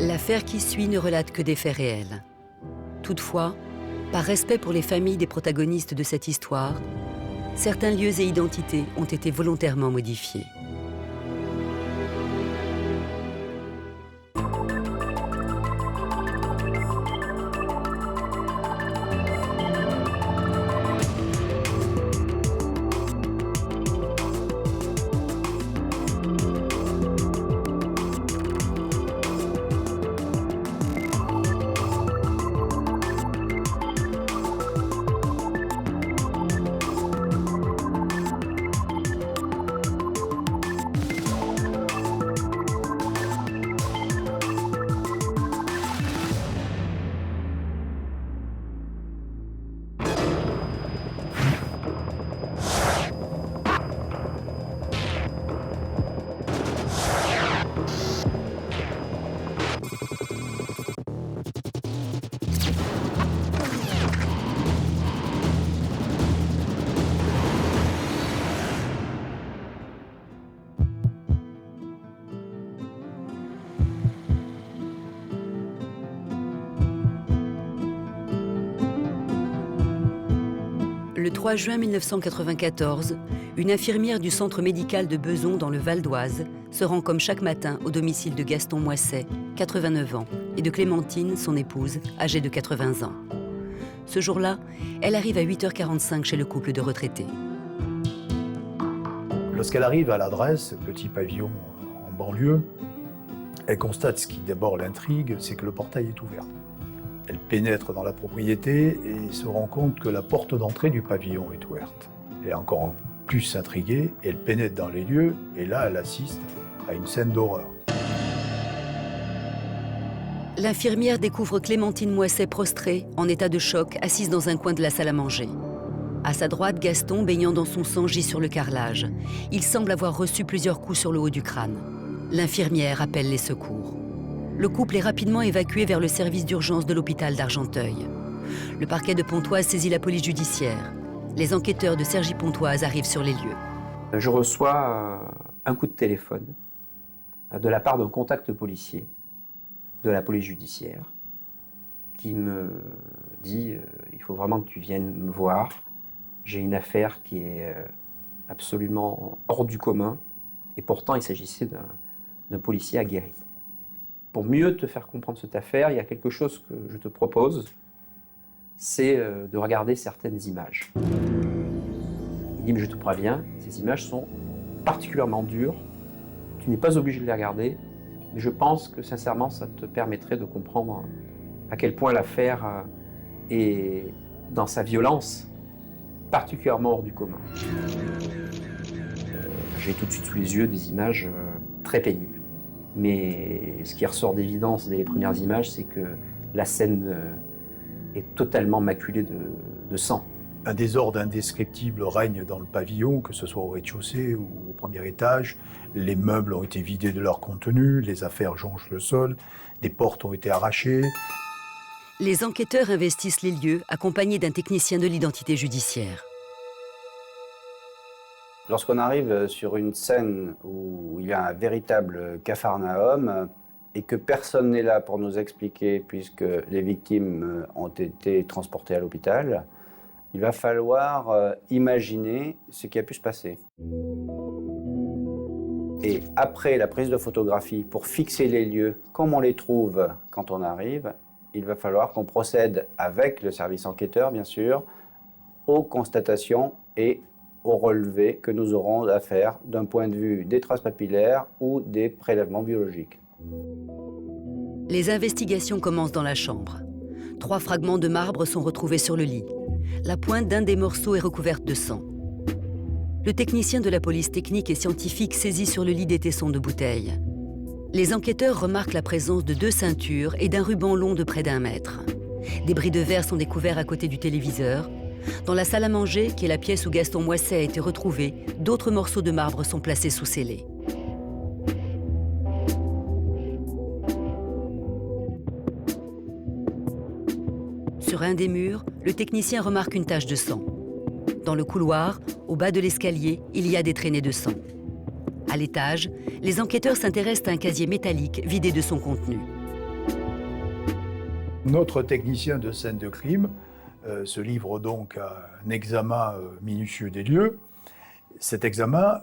L'affaire qui suit ne relate que des faits réels. Toutefois, par respect pour les familles des protagonistes de cette histoire, certains lieux et identités ont été volontairement modifiés. Le 3 juin 1994, une infirmière du centre médical de Bezons dans le Val d'Oise se rend comme chaque matin au domicile de Gaston Moisset, 89 ans, et de Clémentine, son épouse, âgée de 80 ans. Ce jour-là, elle arrive à 8h45 chez le couple de retraités. Lorsqu'elle arrive à l'adresse, petit pavillon en banlieue, elle constate ce qui d'abord l'intrigue, c'est que le portail est ouvert. Elle pénètre dans la propriété et se rend compte que la porte d'entrée du pavillon est ouverte. Elle est encore plus intriguée, elle pénètre dans les lieux et là, elle assiste à une scène d'horreur. L'infirmière découvre Clémentine Moisset prostrée, en état de choc, assise dans un coin de la salle à manger. À sa droite, Gaston, baignant dans son sang, gît sur le carrelage. Il semble avoir reçu plusieurs coups sur le haut du crâne. L'infirmière appelle les secours. Le couple est rapidement évacué vers le service d'urgence de l'hôpital d'Argenteuil. Le parquet de Pontoise saisit la police judiciaire. Les enquêteurs de Cergy-Pontoise arrivent sur les lieux. Je reçois un coup de téléphone de la part d'un contact policier de la police judiciaire qui me dit « il faut vraiment que tu viennes me voir, j'ai une affaire qui est absolument hors du commun » et pourtant il s'agissait d'un policier aguerri. Pour mieux te faire comprendre cette affaire, il y a quelque chose que je te propose, c'est de regarder certaines images. Il dit, mais je te préviens, ces images sont particulièrement dures, tu n'es pas obligé de les regarder, mais je pense que sincèrement, ça te permettrait de comprendre à quel point l'affaire est, dans sa violence, particulièrement hors du commun. J'ai tout de suite sous les yeux des images très pénibles. Mais ce qui ressort d'évidence dès les premières images, c'est que la scène est totalement maculée de sang. Un désordre indescriptible règne dans le pavillon, que ce soit au rez-de-chaussée ou au premier étage. Les meubles ont été vidés de leur contenu, les affaires jonchent le sol, des portes ont été arrachées. Les enquêteurs investissent les lieux, accompagnés d'un technicien de l'identité judiciaire. Lorsqu'on arrive sur une scène où il y a un véritable capharnaüm et que personne n'est là pour nous expliquer puisque les victimes ont été transportées à l'hôpital, il va falloir imaginer ce qui a pu se passer. Et après la prise de photographie, pour fixer les lieux comme on les trouve quand on arrive, il va falloir qu'on procède avec le service enquêteur, bien sûr, aux constatations et au relevé que nous aurons à faire d'un point de vue des traces papillaires ou des prélèvements biologiques. Les investigations commencent dans la chambre. 3 fragments de marbre sont retrouvés sur le lit. La pointe d'un des morceaux est recouverte de sang. Le technicien de la police technique et scientifique saisit sur le lit des tessons de bouteilles. Les enquêteurs remarquent la présence de 2 ceintures et d'un ruban long de près d'1 mètre. Des bris de verre sont découverts à côté du téléviseur. Dans la salle à manger, qui est la pièce où Gaston Moisset a été retrouvé, d'autres morceaux de marbre sont placés sous scellés. Sur un des murs, le technicien remarque une tache de sang. Dans le couloir, au bas de l'escalier, il y a des traînées de sang. À l'étage, les enquêteurs s'intéressent à un casier métallique vidé de son contenu. Notre technicien de scène de crime se livre donc à un examen minutieux des lieux. Cet examen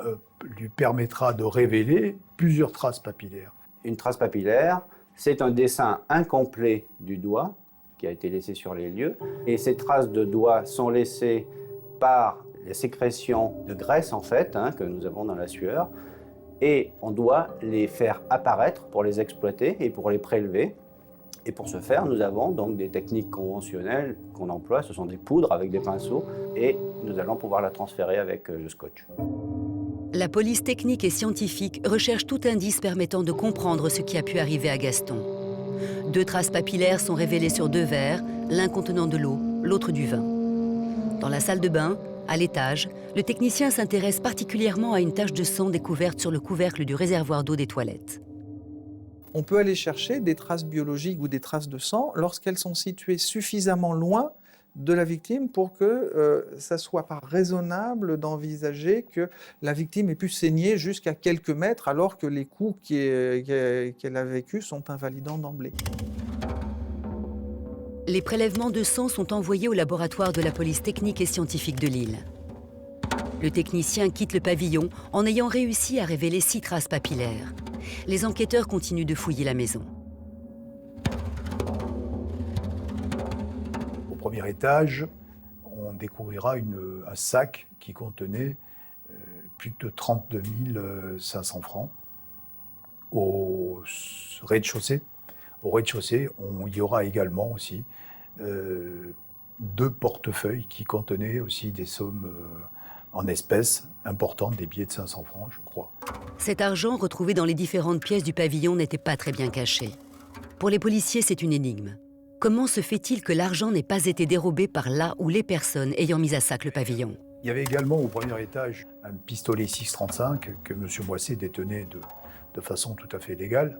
lui permettra de révéler plusieurs traces papillaires. Une trace papillaire, c'est un dessin incomplet du doigt qui a été laissé sur les lieux. Et ces traces de doigts sont laissées par les sécrétions de graisse, en fait, que nous avons dans la sueur. Et on doit les faire apparaître pour les exploiter et pour les prélever. Et pour ce faire, nous avons donc des techniques conventionnelles qu'on emploie. Ce sont des poudres avec des pinceaux. Et nous allons pouvoir la transférer avec le scotch. La police technique et scientifique recherche tout indice permettant de comprendre ce qui a pu arriver à Gaston. 2 traces papillaires sont révélées sur 2 verres, l'un contenant de l'eau, l'autre du vin. Dans la salle de bain, à l'étage, le technicien s'intéresse particulièrement à une tache de sang découverte sur le couvercle du réservoir d'eau des toilettes. On peut aller chercher des traces biologiques ou des traces de sang lorsqu'elles sont situées suffisamment loin de la victime pour que ça ne soit pas raisonnable d'envisager que la victime ait pu saigner jusqu'à quelques mètres alors que les coups qu'elle a vécus sont invalidants d'emblée. Les prélèvements de sang sont envoyés au laboratoire de la police technique et scientifique de Lille. Le technicien quitte le pavillon en ayant réussi à révéler 6 traces papillaires. Les enquêteurs continuent de fouiller la maison. Au premier étage, on découvrira un sac qui contenait plus de 32 500 francs. Au rez-de-chaussée, il y aura également aussi 2 portefeuilles qui contenaient aussi des sommes en espèces importantes, des billets de 500 francs, je crois. Cet argent retrouvé dans les différentes pièces du pavillon n'était pas très bien caché. Pour les policiers, c'est une énigme. Comment se fait-il que l'argent n'ait pas été dérobé par là ou les personnes ayant mis à sac le pavillon? Il y avait également au premier étage un pistolet 6,35 que M. Moisset détenait de façon tout à fait légale.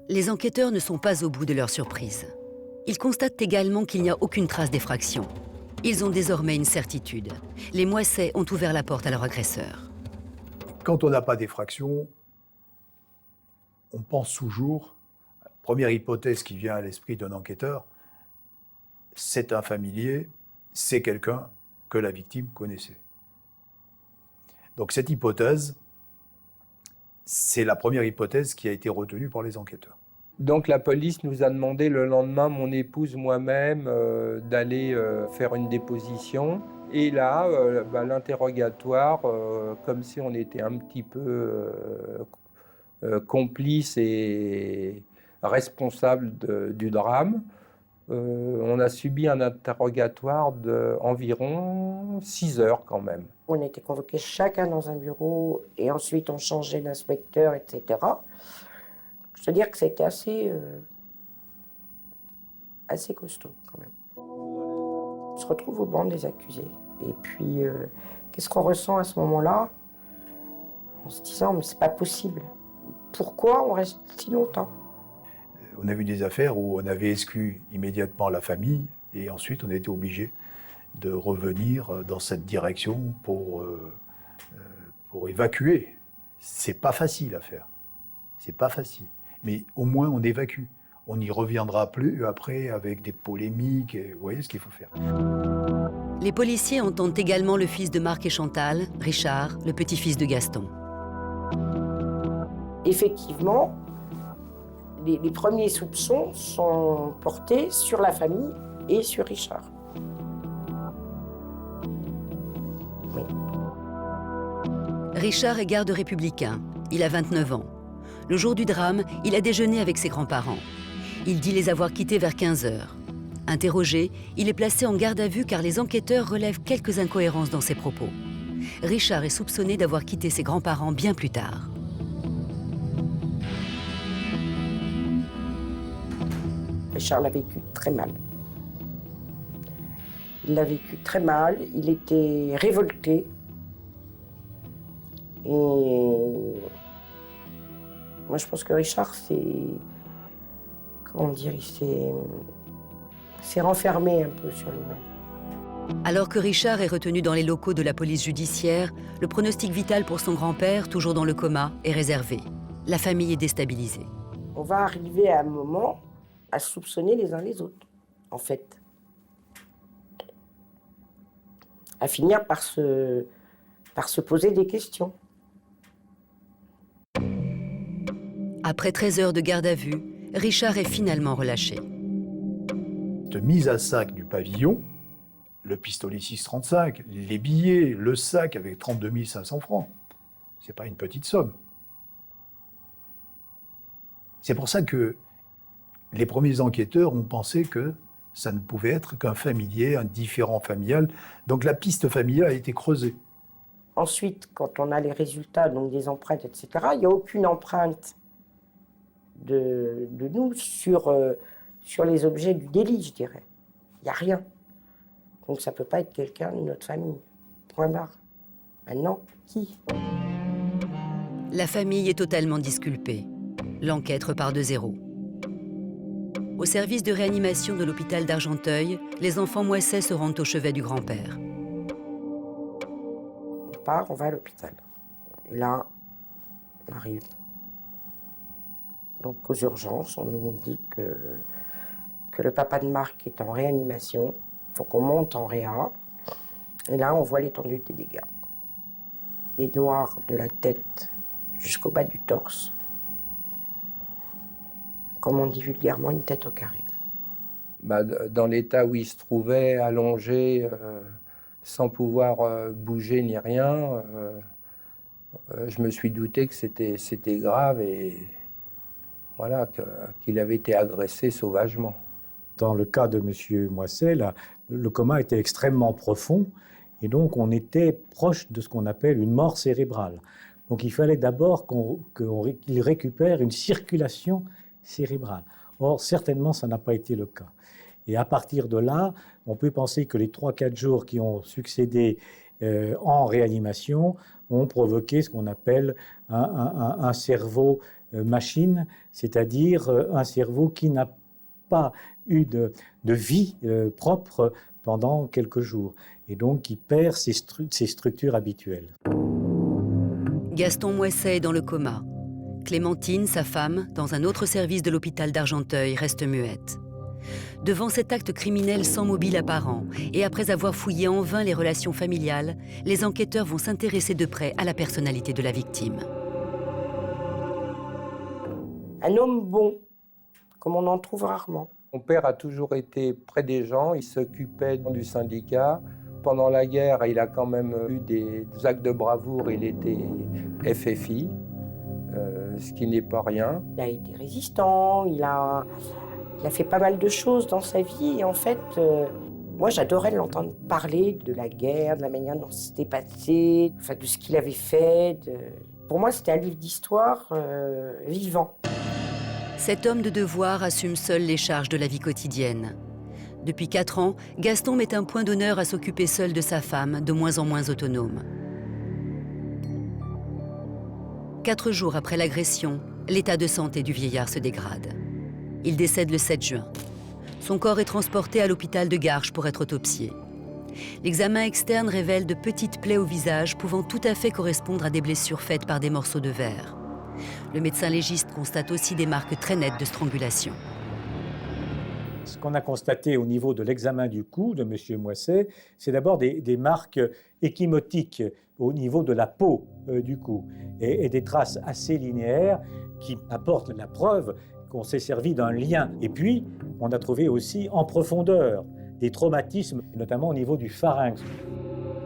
Les enquêteurs ne sont pas au bout de leur surprise. Ils constatent également qu'il n'y a aucune trace d'effraction. Ils ont désormais une certitude. Les Moisset ont ouvert la porte à leur agresseur. Quand on n'a pas d'effraction, on pense toujours, première hypothèse qui vient à l'esprit d'un enquêteur, c'est un familier, c'est quelqu'un que la victime connaissait. Donc cette hypothèse, c'est la première hypothèse qui a été retenue par les enquêteurs. Donc la police nous a demandé le lendemain, mon épouse, moi-même, d'aller faire une déposition. Et là, l'interrogatoire, comme si on était un petit peu complice et responsable du drame, on a subi un interrogatoire d'environ 6 heures quand même. On était convoqués chacun dans un bureau et ensuite on changeait d'inspecteur, etc. Je veux dire que c'était assez costaud quand même. On se retrouve au banc des accusés. Et puis, qu'est-ce qu'on ressent à ce moment-là? En se disant, mais c'est pas possible. Pourquoi on reste si longtemps? On a vu des affaires où on avait exclu immédiatement la famille et ensuite on a été obligé de revenir dans cette direction pour évacuer. C'est pas facile à faire. C'est pas facile. Mais au moins on évacue. On n'y reviendra plus après avec des polémiques. Et vous voyez ce qu'il faut faire. Les policiers entendent également le fils de Marc et Chantal, Richard, le petit-fils de Gaston. Effectivement, les premiers soupçons sont portés sur la famille et sur Richard. Oui. Richard est garde républicain. Il a 29 ans. Le jour du drame, il a déjeuné avec ses grands-parents. Il dit les avoir quittés vers 15 heures. Interrogé, il est placé en garde à vue car les enquêteurs relèvent quelques incohérences dans ses propos. Richard est soupçonné d'avoir quitté ses grands-parents bien plus tard. Richard l'a vécu très mal. Il l'a vécu très mal, il était révolté. Et moi je pense que Richard, comment dire, il s'est renfermé un peu sur lui-même. Alors que Richard est retenu dans les locaux de la police judiciaire, le pronostic vital pour son grand-père, toujours dans le coma, est réservé. La famille est déstabilisée. On va arriver à un moment à se soupçonner les uns les autres. en fait. À finir par se poser des questions. Après 13 heures de garde à vue, Richard est finalement relâché. Cette mise à sac du pavillon, le pistolet 6,35, les billets, le sac avec 32 500 francs, c'est pas une petite somme. C'est pour ça que les premiers enquêteurs ont pensé que ça ne pouvait être qu'un familier, un différend familial. Donc la piste familiale a été creusée. Ensuite, quand on a les résultats, donc des empreintes, etc., il n'y a aucune empreinte de nous sur les objets du délit, je dirais. Il n'y a rien. Donc ça ne peut pas être quelqu'un de notre famille. Point barre. Maintenant, qui ? La famille est totalement disculpée. L'enquête repart de zéro. Au service de réanimation de l'hôpital d'Argenteuil, les enfants Moisset se rendent au chevet du grand-père. On part, on va à l'hôpital. Et là, on arrive. Donc aux urgences, on nous dit que le papa de Marc est en réanimation. Il faut qu'on monte en réa. Et là, on voit l'étendue des dégâts. Des noirs de la tête jusqu'au bas du torse. Comme on dit vulgairement, une tête au carré. Dans l'état où il se trouvait, allongé, sans pouvoir bouger ni rien, je me suis douté que c'était grave et voilà, qu'il avait été agressé sauvagement. Dans le cas de M. Moisset, le coma était extrêmement profond et donc on était proche de ce qu'on appelle une mort cérébrale. Donc il fallait d'abord qu'il récupère une circulation cérébrale. Or, certainement, ça n'a pas été le cas. Et à partir de là, on peut penser que les 3-4 jours qui ont succédé en réanimation ont provoqué ce qu'on appelle un cerveau machine, c'est-à-dire un cerveau qui n'a pas eu de vie propre pendant quelques jours, et donc qui perd ses structures habituelles. Gaston Moisset est dans le coma. Clémentine, sa femme, dans un autre service de l'hôpital d'Argenteuil, reste muette. Devant cet acte criminel sans mobile apparent, et après avoir fouillé en vain les relations familiales, les enquêteurs vont s'intéresser de près à la personnalité de la victime. Un homme bon, comme on en trouve rarement. Mon père a toujours été près des gens, il s'occupait du syndicat. Pendant la guerre, il a quand même eu des actes de bravoure, il était FFI. Ce qui n'est pas rien. Il a été résistant, il a fait pas mal de choses dans sa vie. Et en fait, moi, j'adorais l'entendre parler de la guerre, de la manière dont c'était passé, enfin, de ce qu'il avait fait. Pour moi, c'était un livre d'histoire vivant. Cet homme de devoir assume seul les charges de la vie quotidienne. Depuis 4 ans, Gaston met un point d'honneur à s'occuper seul de sa femme, de moins en moins autonome. 4 jours après l'agression, l'état de santé du vieillard se dégrade. Il décède le 7 juin. Son corps est transporté à l'hôpital de Garches pour être autopsié. L'examen externe révèle de petites plaies au visage pouvant tout à fait correspondre à des blessures faites par des morceaux de verre. Le médecin légiste constate aussi des marques très nettes de strangulation. Ce qu'on a constaté au niveau de l'examen du cou de M. Moisset, c'est d'abord des marques échymotiques au niveau de la peau du cou et des traces assez linéaires qui apportent la preuve qu'on s'est servi d'un lien. Et puis, on a trouvé aussi en profondeur des traumatismes, notamment au niveau du pharynx.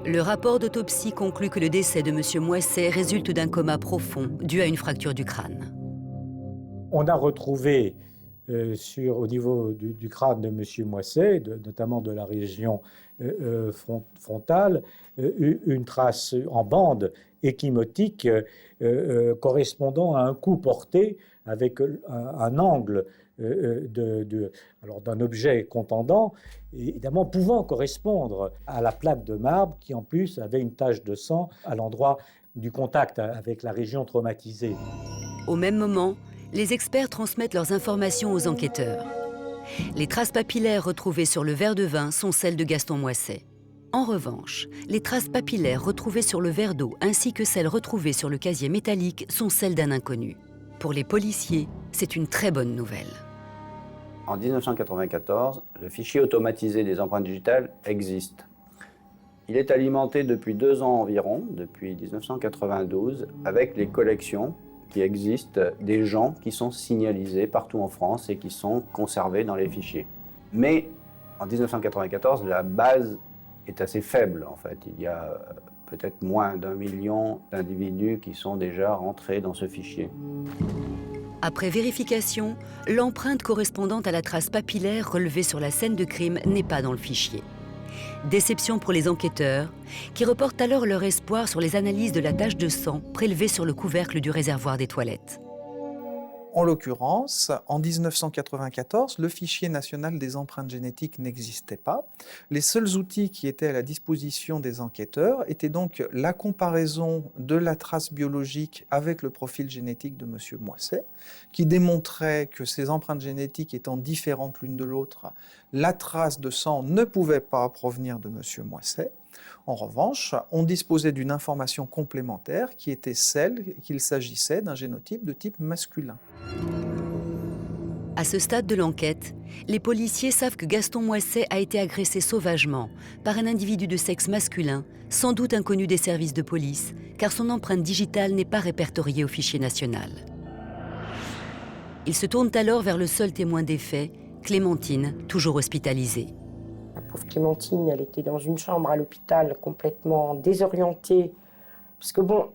Le rapport d'autopsie conclut que le décès de M. Moisset résulte d'un coma profond dû à une fracture du crâne. On a retrouvé au niveau du crâne de M. Moisset, notamment de la région frontale, une trace en bande échymotique correspondant à un coup porté avec un angle d'un objet contendant, évidemment pouvant correspondre à la plaque de marbre qui en plus avait une tache de sang à l'endroit du contact avec la région traumatisée. Au même moment, les experts transmettent leurs informations aux enquêteurs. Les traces papillaires retrouvées sur le verre de vin sont celles de Gaston Moisset. En revanche, les traces papillaires retrouvées sur le verre d'eau ainsi que celles retrouvées sur le casier métallique sont celles d'un inconnu. Pour les policiers, c'est une très bonne nouvelle. En 1994, le fichier automatisé des empreintes digitales existe. Il est alimenté depuis 2 ans environ, depuis 1992, avec les collections qui existent des gens qui sont signalisés partout en France et qui sont conservés dans les fichiers. Mais en 1994, la base est assez faible en fait. Il y a peut-être moins d'1 million d'individus qui sont déjà rentrés dans ce fichier. Après vérification, l'empreinte correspondante à la trace papillaire relevée sur la scène de crime n'est pas dans le fichier. Déception pour les enquêteurs, qui reportent alors leur espoir sur les analyses de la tache de sang prélevée sur le couvercle du réservoir des toilettes. En l'occurrence, en 1994, le fichier national des empreintes génétiques n'existait pas. Les seuls outils qui étaient à la disposition des enquêteurs étaient donc la comparaison de la trace biologique avec le profil génétique de M. Moisset, qui démontrait que ces empreintes génétiques étant différentes l'une de l'autre, la trace de sang ne pouvait pas provenir de M. Moisset. En revanche, on disposait d'une information complémentaire qui était celle qu'il s'agissait d'un génotype de type masculin. À ce stade de l'enquête, les policiers savent que Gaston Moisset a été agressé sauvagement par un individu de sexe masculin, sans doute inconnu des services de police, car son empreinte digitale n'est pas répertoriée au fichier national. Ils se tournent alors vers le seul témoin des faits, Clémentine, toujours hospitalisée. La pauvre Clémentine, elle était dans une chambre à l'hôpital complètement désorientée. Parce que bon,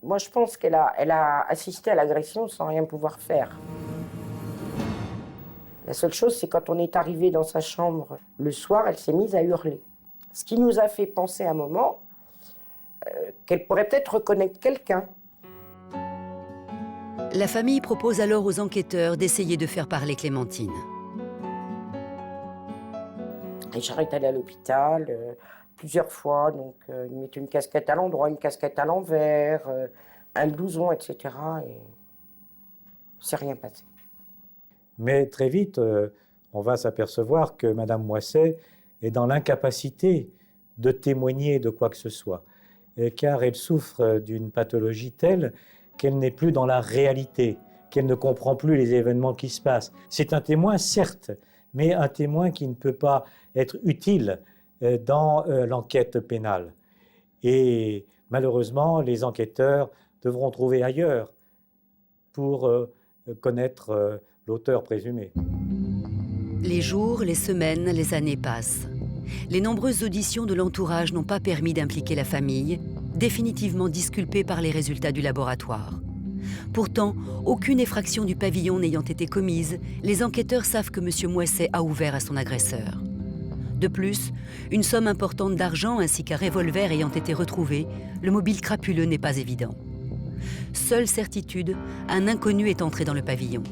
moi je pense qu'elle a assisté à l'agression sans rien pouvoir faire. La seule chose, c'est quand on est arrivé dans sa chambre le soir, elle s'est mise à hurler. Ce qui nous a fait penser à un moment qu'elle pourrait peut-être reconnaître quelqu'un. La famille propose alors aux enquêteurs d'essayer de faire parler Clémentine. Richard est allé à l'hôpital plusieurs fois, donc il mettait une casquette à l'endroit, une casquette à l'envers, un blouson, etc. Et c'est rien passé. Mais très vite, on va s'apercevoir que Mme Moisset est dans l'incapacité de témoigner de quoi que ce soit, car elle souffre d'une pathologie telle qu'elle n'est plus dans la réalité, qu'elle ne comprend plus les événements qui se passent. C'est un témoin, certes, mais un témoin qui ne peut pas être utile dans l'enquête pénale. Et malheureusement, les enquêteurs devront trouver ailleurs pour connaître l'auteur présumé. Les jours, les semaines, les années passent. Les nombreuses auditions de l'entourage n'ont pas permis d'impliquer la famille, définitivement disculpée par les résultats du laboratoire. Pourtant, aucune effraction du pavillon n'ayant été commise, les enquêteurs savent que M. Moisset a ouvert à son agresseur. De plus, une somme importante d'argent ainsi qu'un revolver ayant été retrouvé, le mobile crapuleux n'est pas évident. Seule certitude, un inconnu est entré dans le pavillon.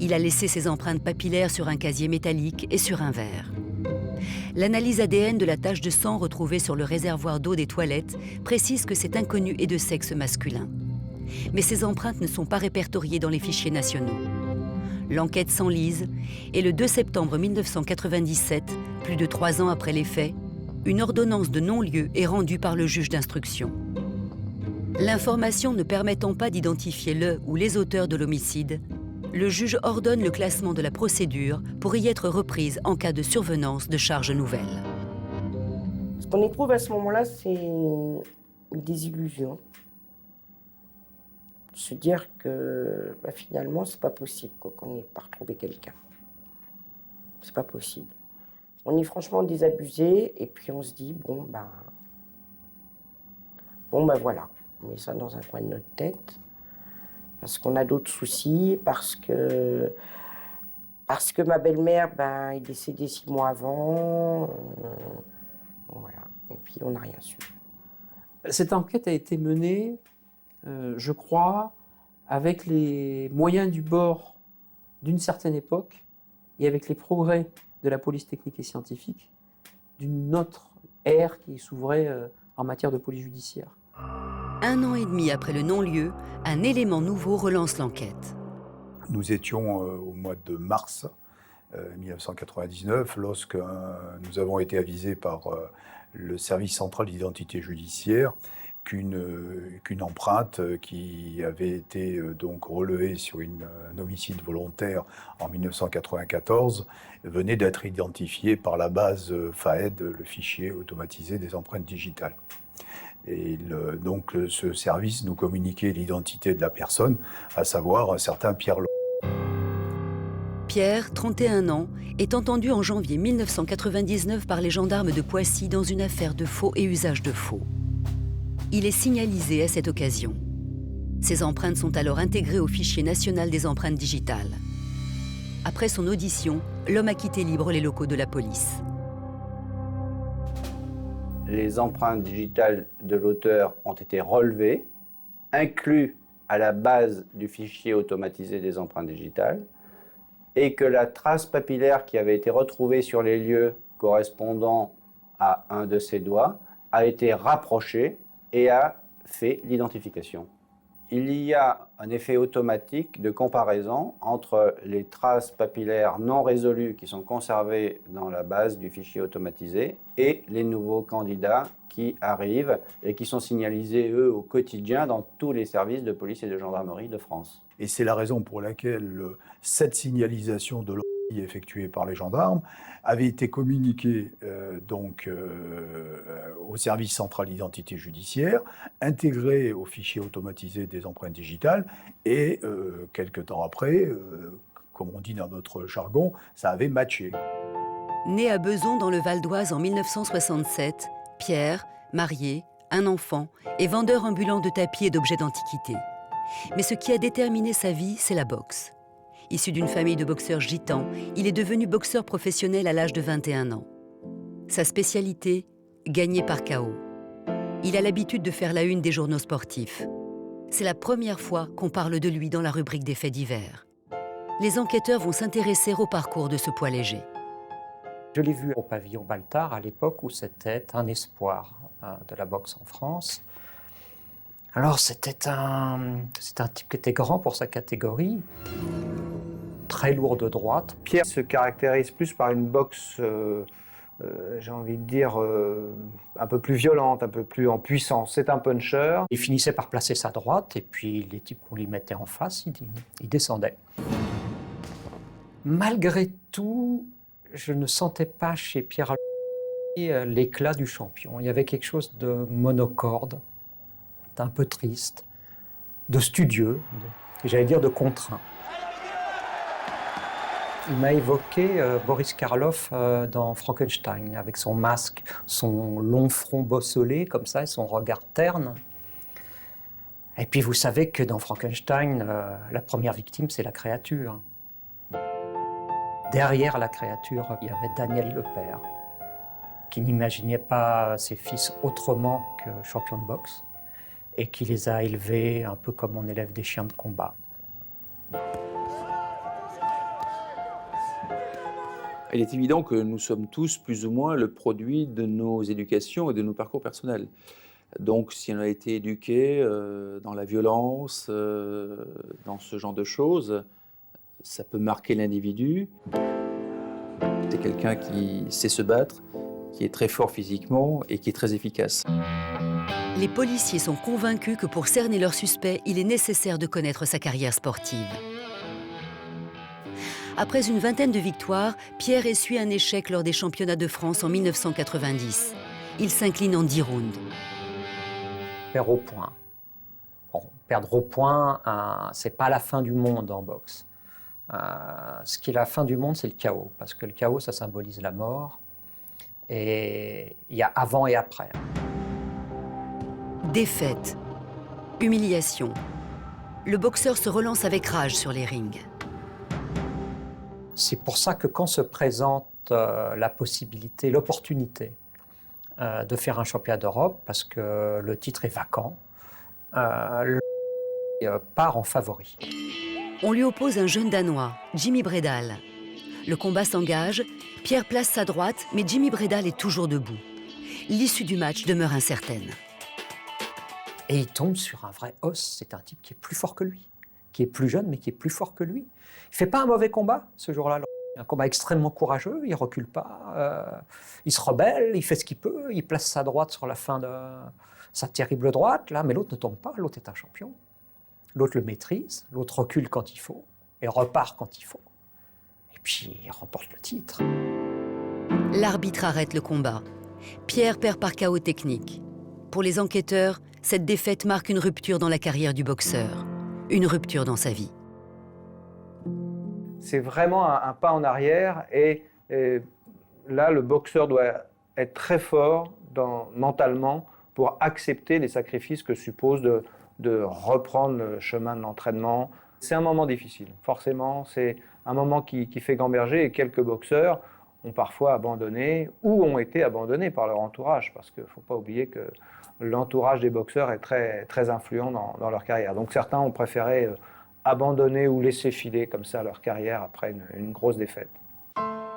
Il a laissé ses empreintes papillaires sur un casier métallique et sur un verre. L'analyse ADN de la tache de sang retrouvée sur le réservoir d'eau des toilettes précise que cet inconnu est de sexe masculin. Mais ces empreintes ne sont pas répertoriées dans les fichiers nationaux. L'enquête s'enlise et le 2 septembre 1997, plus de 3 ans après les faits, une ordonnance de non-lieu est rendue par le juge d'instruction. L'information ne permettant pas d'identifier le ou les auteurs de l'homicide, le juge ordonne le classement de la procédure pour y être reprise en cas de survenance de charges nouvelles. Ce qu'on éprouve à ce moment-là, c'est une désillusion. Se dire que finalement, c'est pas possible qu'on n'ait pas retrouvé quelqu'un. C'est pas possible. On est franchement désabusé et puis on se dit, bon voilà, on met ça dans un coin de notre tête parce qu'on a d'autres soucis, parce que ma belle-mère est décédée 6 mois avant. Voilà, et puis on n'a rien su. Cette enquête a été menée, je crois, avec les moyens du bord d'une certaine époque et avec les progrès de la police technique et scientifique d'une autre ère qui s'ouvrait en matière de police judiciaire. 1 an et demi après le non-lieu, un élément nouveau relance l'enquête. Nous étions au mois de mars 1999 lorsque nous avons été avisés par le service central d'identité judiciaire qu'une empreinte qui avait été donc relevée sur un homicide volontaire en 1994 venait d'être identifiée par la base FAED, le fichier automatisé des empreintes digitales. Et donc ce service nous communiquait l'identité de la personne, à savoir un certain Pierre Laurent. Pierre, 31 ans, est entendu en janvier 1999 par les gendarmes de Poissy dans une affaire de faux et usage de faux. Il est signalisé à cette occasion. Ses empreintes sont alors intégrées au fichier national des empreintes digitales. Après son audition, l'homme a quitté libre les locaux de la police. Les empreintes digitales de l'auteur ont été relevées, inclus à la base du fichier automatisé des empreintes digitales, et que la trace papillaire qui avait été retrouvée sur les lieux correspondant à un de ses doigts a été rapprochée et a fait l'identification. Il y a un effet automatique de comparaison entre les traces papillaires non résolues qui sont conservées dans la base du fichier automatisé et les nouveaux candidats qui arrivent et qui sont signalisés, eux, au quotidien dans tous les services de police et de gendarmerie de France. Et c'est la raison pour laquelle cette signalisation de l'ORI effectuée par les gendarmes avait été communiquée au service central d'identité judiciaire, intégrée au fichier automatisé des empreintes digitales, et quelques temps après, comme on dit dans notre jargon, ça avait matché. Né à Bezons dans le Val d'Oise en 1967, Pierre, marié, un enfant, est vendeur ambulant de tapis et d'objets d'antiquité. Mais ce qui a déterminé sa vie, c'est la boxe. Issu d'une famille de boxeurs gitans, il est devenu boxeur professionnel à l'âge de 21 ans. Sa spécialité, gagner par KO. Il a l'habitude de faire la une des journaux sportifs. C'est la première fois qu'on parle de lui dans la rubrique des faits divers. Les enquêteurs vont s'intéresser au parcours de ce poids léger. Je l'ai vu au pavillon Baltard à l'époque où c'était un espoir de la boxe en France. Alors c'est un type qui était grand pour sa catégorie, très lourd de droite. Pierre se caractérise plus par une boxe, j'ai envie de dire, un peu plus violente, un peu plus en puissance. C'est un puncher. Il finissait par placer sa droite et puis les types qu'on lui mettait en face, il descendait. Malgré tout, je ne sentais pas chez Pierre l'éclat du champion. Il y avait quelque chose de monocorde, d'un peu triste, de studieux, j'allais dire de contraint. Il m'a évoqué Boris Karloff dans Frankenstein, avec son masque, son long front bosselé comme ça, et son regard terne. Et puis vous savez que dans Frankenstein, la première victime, c'est la créature. Derrière la créature, il y avait Daniel le père, qui n'imaginait pas ses fils autrement que champions de boxe, et qui les a élevés un peu comme on élève des chiens de combat. Il est évident que nous sommes tous plus ou moins le produit de nos éducations et de nos parcours personnels. Donc si on a été éduqué dans la violence, dans ce genre de choses, ça peut marquer l'individu. C'est quelqu'un qui sait se battre, qui est très fort physiquement et qui est très efficace. Les policiers sont convaincus que pour cerner leur suspect, il est nécessaire de connaître sa carrière sportive. Après une vingtaine de victoires, Pierre essuie un échec lors des championnats de France en 1990. Il s'incline en 10 rounds. Perdre au point. Bon, perdre au point, c'est pas la fin du monde en boxe. Ce qui est la fin du monde, c'est le chaos, parce que le chaos, ça symbolise la mort. Et il y a avant et après. Défaite, humiliation. Le boxeur se relance avec rage sur les rings. C'est pour ça que quand se présente la possibilité, l'opportunité de faire un championnat d'Europe, parce que le titre est vacant, part en favori. On lui oppose un jeune Danois, Jimmy Bredal. Le combat s'engage, Pierre place sa droite, mais Jimmy Bredal est toujours debout. L'issue du match demeure incertaine. Et il tombe sur un vrai os, c'est un type qui est plus fort que lui, qui est plus jeune mais qui est plus fort que lui. Il fait pas un mauvais combat ce jour-là. Un combat extrêmement courageux, il ne recule pas, il se rebelle, il fait ce qu'il peut, il place sa droite sur la fin de sa terrible droite, là, mais l'autre ne tombe pas, l'autre est un champion. L'autre le maîtrise, l'autre recule quand il faut, et repart quand il faut. Et puis il remporte le titre. L'arbitre arrête le combat. Pierre perd par chaos technique. Pour les enquêteurs, cette défaite marque une rupture dans la carrière du boxeur, une rupture dans sa vie. C'est vraiment un pas en arrière et là, le boxeur doit être très fort mentalement pour accepter les sacrifices que suppose de reprendre le chemin de l'entraînement. C'est un moment difficile, forcément, c'est un moment qui fait gamberger et quelques boxeurs ont parfois abandonné ou ont été abandonnés par leur entourage parce qu'il ne faut pas oublier que l'entourage des boxeurs est très, très influent dans leur carrière. Donc certains ont préféré abandonner ou laisser filer comme ça leur carrière après une grosse défaite.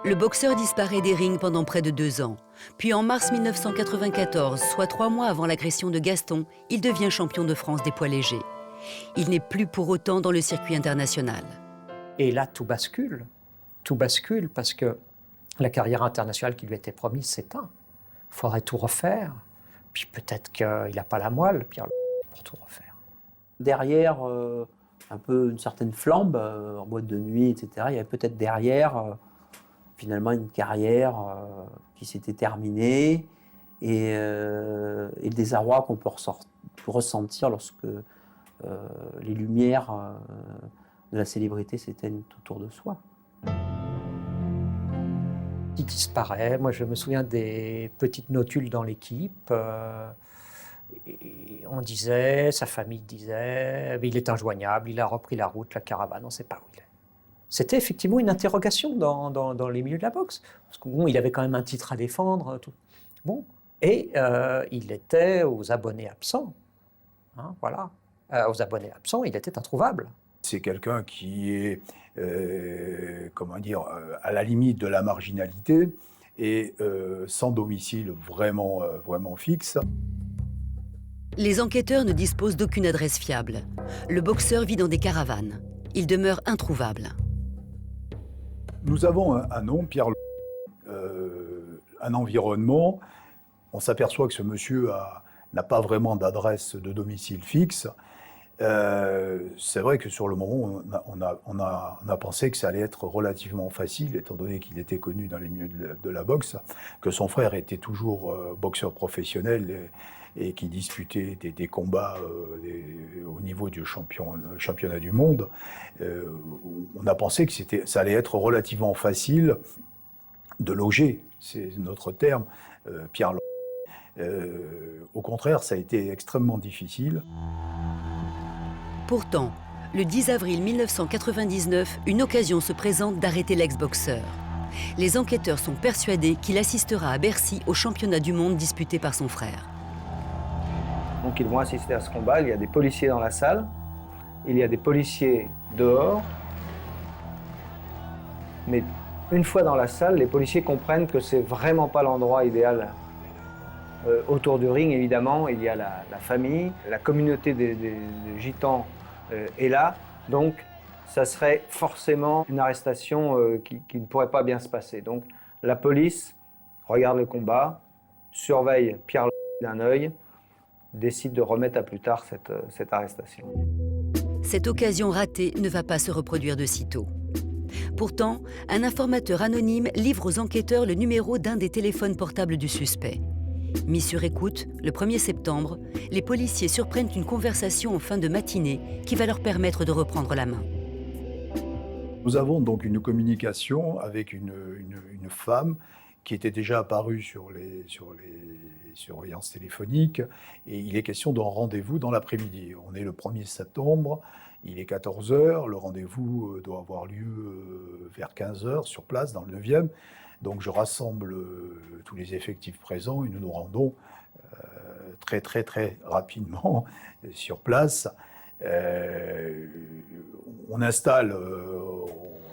Le boxeur disparaît des rings pendant près de 2 ans. Puis en mars 1994, soit 3 mois avant l'agression de Gaston, il devient champion de France des poids légers. Il n'est plus pour autant dans le circuit international. Et là, tout bascule. Tout bascule parce que la carrière internationale qui lui était promise s'éteint. Il faudrait tout refaire. Puis peut-être qu'il n'a pas la moelle, Pierre, pour tout refaire. Derrière un peu une certaine flambe en boîte de nuit, etc. Il y avait peut-être derrière finalement une carrière qui s'était terminée et le désarroi qu'on peut ressentir lorsque les lumières de la célébrité s'éteignent autour de soi. Il disparaît. Moi, je me souviens des petites notules dans l'équipe. On disait, sa famille disait, il est injoignable, il a repris la route, la caravane, on ne sait pas où il est. C'était effectivement une interrogation dans les milieux de la boxe. Parce que bon, il avait quand même un titre à défendre. Tout. Bon. Et il était aux abonnés absents. Hein, voilà. Aux abonnés absents, il était introuvable. C'est quelqu'un qui est, comment dire, à la limite de la marginalité et sans domicile vraiment fixe. Les enquêteurs ne disposent d'aucune adresse fiable. Le boxeur vit dans des caravanes. Il demeure introuvable. Nous avons un nom, Pierre, un environnement. On s'aperçoit que ce monsieur n'a pas vraiment d'adresse de domicile fixe. C'est vrai que sur le moment, on a pensé que ça allait être relativement facile, étant donné qu'il était connu dans les milieux de la boxe, que son frère était toujours boxeur professionnel et qui disputait des combats au niveau du championnat du monde. On a pensé que ça allait être relativement facile de loger, c'est notre terme, Pierre. Au contraire, ça a été extrêmement difficile. Pourtant, le 10 avril 1999, une occasion se présente d'arrêter l'ex-boxeur. Les enquêteurs sont persuadés qu'il assistera à Bercy au championnat du monde disputé par son frère. Donc ils vont assister à ce combat, il y a des policiers dans la salle, il y a des policiers dehors, mais une fois dans la salle, les policiers comprennent que c'est vraiment pas l'endroit idéal. Autour du ring, évidemment, il y a la famille, la communauté des gitans est là, donc ça serait forcément une arrestation qui ne pourrait pas bien se passer. Donc la police regarde le combat, surveille Pierre d'un œil, décide de remettre à plus tard cette arrestation. Cette occasion ratée ne va pas se reproduire de sitôt. Pourtant, un informateur anonyme livre aux enquêteurs le numéro d'un des téléphones portables du suspect. Mis sur écoute, le 1er septembre, les policiers surprennent une conversation en fin de matinée qui va leur permettre de reprendre la main. Nous avons donc une communication avec une femme qui était déjà apparue sur les surveillances téléphoniques, et il est question d'un rendez-vous dans l'après-midi. On est le 1er septembre, il est 14h, le rendez-vous doit avoir lieu vers 15h sur place dans le 9e. Donc je rassemble tous les effectifs présents et nous nous rendons très très très rapidement sur place. On installe